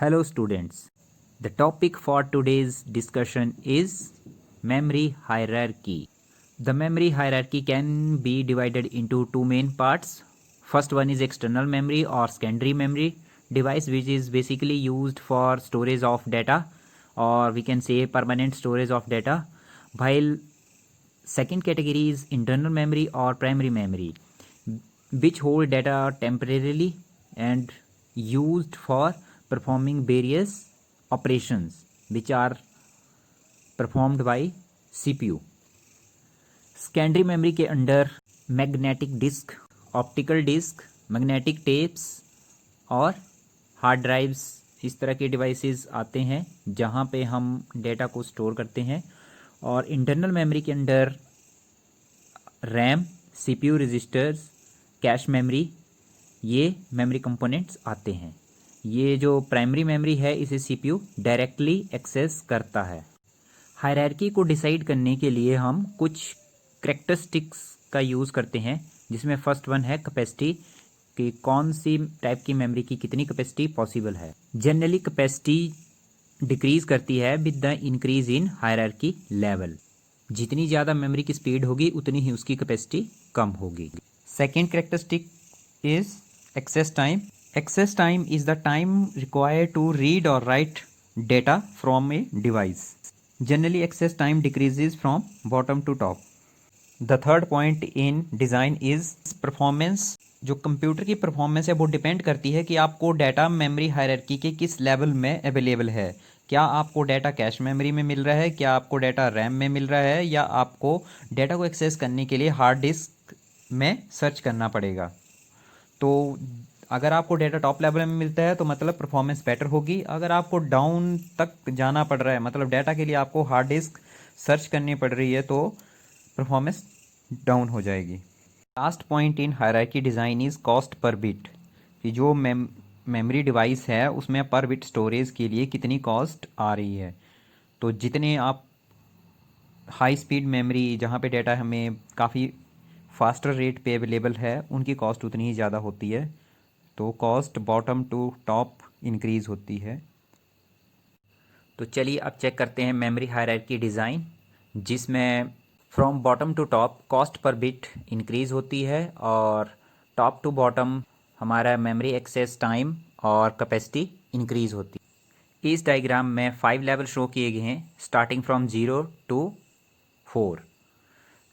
Hello students. The topic for today's discussion is memory hierarchy. The memory hierarchy can be divided into two main parts. First one is external memory or secondary memory device, which is basically used for storage of data, or we can say permanent storage of data, while second category is internal memory or primary memory, which hold data temporarily and used for performing various operations which are performed by CPU. Secondary memory के under magnetic disk, optical disk, magnetic tapes और hard drives, इस तरह के devices आते हैं जहां पे हम डेटा को स्टोर करते हैं। और इंटरनल मेमोरी के under RAM, CPU registers, cache memory, ये मेमोरी कंपोनेंट्स आते हैं। ये जो प्राइमरी मेमोरी है इसे सीपीयू डायरेक्टली एक्सेस करता है। हायरार्की को डिसाइड करने के लिए हम कुछ कैरेक्टरिस्टिक्स का यूज़ करते हैं, जिसमें फर्स्ट वन है कैपेसिटी, कि कौन सी टाइप की मेमोरी की कितनी कैपेसिटी पॉसिबल है। जनरली कैपेसिटी डिक्रीज करती है with the increase in hierarchy level. जितनी ज़्यादा मेमोरी की स्पीड होगी उतनी ही उसकी कैपेसिटी कम होगी। Second characteristic is access time. Access time is the time required to read or write data from a device. Generally, access time decreases from bottom to top. The third point in design is performance. जो computer की performance है वो depend करती है कि आपको data memory hierarchy के किस लेवल में अवेलेबल है। क्या आपको डाटा कैश मेमोरी में मिल रहा है, क्या आपको डाटा रैम में मिल रहा है, या आपको डाटा को एक्सेस करने के लिए हार्ड डिस्क में सर्च करना पड़ेगा। तो अगर आपको डेटा टॉप लेवल में मिलता है तो मतलब परफॉर्मेंस बेटर होगी। अगर आपको डाउन तक जाना पड़ रहा है, मतलब डाटा के लिए आपको हार्ड डिस्क सर्च करनी पड़ रही है, तो परफॉर्मेंस डाउन हो जाएगी। Last point in hierarchy design is cost per bit, कि जो मेमोरी डिवाइस है उसमें पर बिट स्टोरेज के लिए कितनी कॉस्ट आ रही है। तो जितने आप हाई स्पीड मेमोरी जहाँ पे डाटा हमें काफ़ी फास्टर रेट पे अवेलेबल है, उनकी कॉस्ट उतनी ही ज़्यादा होती है। तो cost bottom to top increase होती है। तो चलिए अब चेक करते हैं मेमोरी हायरार्की डिज़ाइन, जिसमें from bottom to top cost per bit increase होती है और टॉप टू बॉटम हमारा मेमोरी एक्सेस टाइम और कैपेसिटी इंक्रीज़ होती है। इस डायग्राम में 5 लेवल शो किए गए हैं, starting from 0 to 4।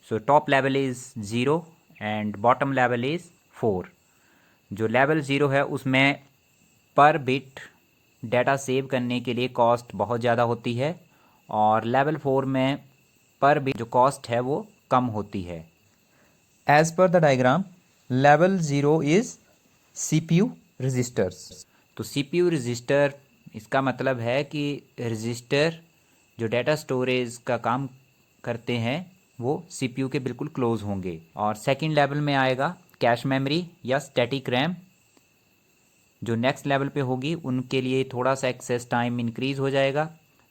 So top level is 0 and bottom level is 4। जो लेवल 0 है उसमें पर बिट डाटा सेव करने के लिए कॉस्ट बहुत ज़्यादा होती है, और लेवल 4 में पर बिट जो कॉस्ट है वो कम होती है। As per the diagram, level 0 is CPU registers. तो सीपीयू रजिस्टर, इसका मतलब है कि रजिस्टर जो डाटा स्टोरेज का काम करते हैं वो सीपीयू के बिल्कुल क्लोज होंगे। और सेकंड लेवल में आएगा कैश मेमोरी या स्टैटिक रैम, जो नेक्स्ट लेवल पे होगी उनके लिए थोड़ा सा एक्सेस टाइम इंक्रीज़ हो जाएगा।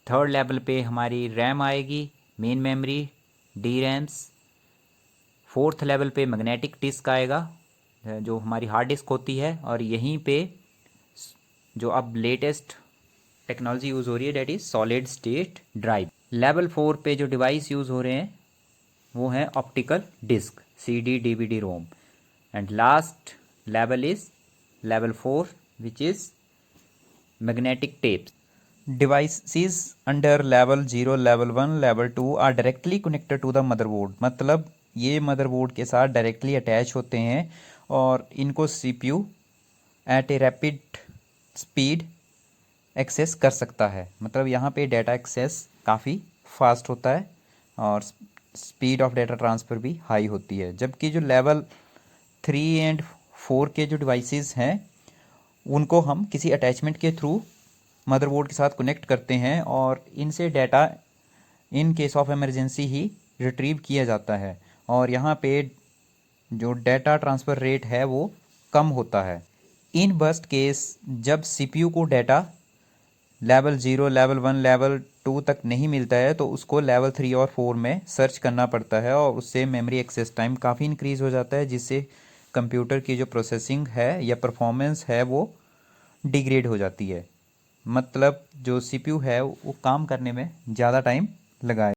थर्ड लेवल पे हमारी रैम आएगी, main memory, D RAMs. Fourth level पे मैग्नेटिक डिस्क आएगा, जो हमारी हार्ड डिस्क होती है। और यहीं पे जो अब लेटेस्ट टेक्नोलॉजी यूज़ हो रही है, that is solid state drive. Level 4 पे जो डिवाइस यूज़ हो रहे हैं वो हैं optical disk, CD, DVD, ROM. And last level is level 4, which is magnetic tapes. Devices under level 0, level 1, level 2 are directly connected to the motherboard. मतलब ये motherboard के साथ डायरेक्टली अटैच होते हैं और इनको CPU at a rapid speed access कर सकता है। मतलब यहाँ पे डाटा एक्सेस काफ़ी फास्ट होता है और स्पीड ऑफ डाटा ट्रांसफ़र भी हाई होती है। जबकि जो लेवल 3 एंड 4 के जो डिवाइसेस हैं उनको हम किसी अटैचमेंट के थ्रू मदरबोर्ड के साथ कनेक्ट करते हैं और इनसे data in case of emergency he retrieve किया जाता है, और यहाँ पे जो डाटा ट्रांसफ़र रेट है वो कम होता है। इन बर्स्ट केस जब सीपीयू को डाटा लेवल 0, लेवल 1, लेवल 2 तक नहीं मिलता है तो उसको लेवल 3 और 4 में सर्च करना पड़ता है, और उससे मेमोरी एक्सेस टाइम काफ़ी इंक्रीज़ हो जाता है, जिससे कंप्यूटर की जो प्रोसेसिंग है या परफॉर्मेंस है वो डिग्रेड हो जाती है। मतलब जो सीपीयू है वो काम करने में ज़्यादा टाइम लगाए.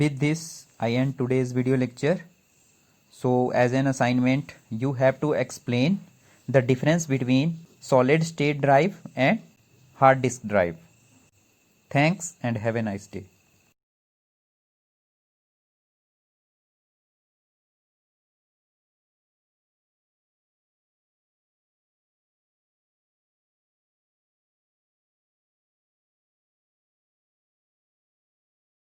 With this, I end today's video lecture. So, as an assignment, you have to explain the difference between solid state drive and hard disk drive. Thanks and have a nice day.